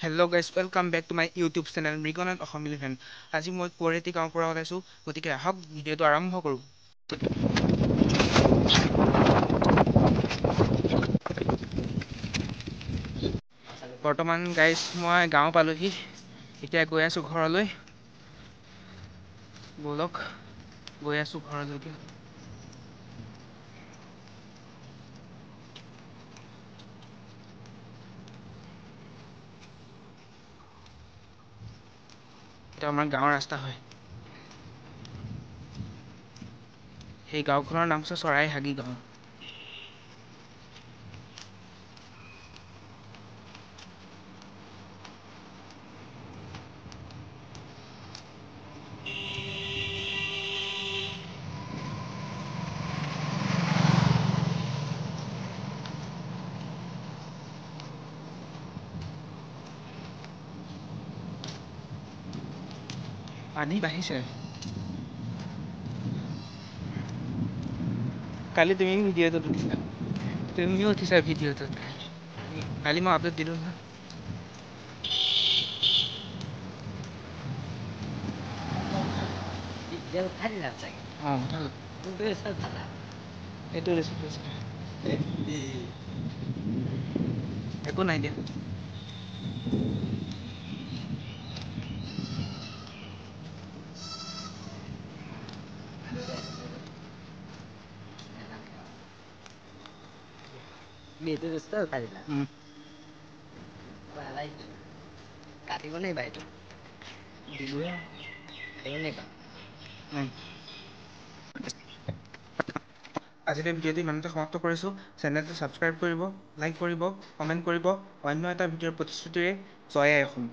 Hello' guys welcome back to my YouTube channel Mrignath Asomiya fan. আজি মই পৰেতি গাঁৱৰ পৰা ওলাইছোঁ, গতিকে আহক ভিডিঅ'টো আৰম্ভ কৰোঁ। বৰ্তমান গাইজ মই গাঁও পালোহি, এতিয়া গৈ আছোঁ ঘৰলৈ। ব'লক গৈ আছোঁ ঘৰলৈকে। এইটো আমাৰ গাঁৱৰ ৰাস্তা হয়। সেই গাঁওখনৰ নাম হৈছে চৰাইহাগি গাঁও। পানী বাঢ়িছে। কালি তুমিও ভিডিঅ'টোত উঠিছা, তুমিও উঠিছা ভিডিঅ'টোত। কালি মই আপলোড দিলোঁ নহয়। একো নাই দিয়া। কাটিব নি বাইটো দিলোহে আজিলৈ ভিডিঅ'টো ইমানতে সমাপ্ত কৰিছোঁ। চেনেলটো ছাবস্ক্ৰাইব কৰিব, লাইক কৰিব, কমেণ্ট কৰিব। অন্য এটা ভিডিঅ'ৰ প্ৰতিশ্ৰুতিৰে জয় আই অসম।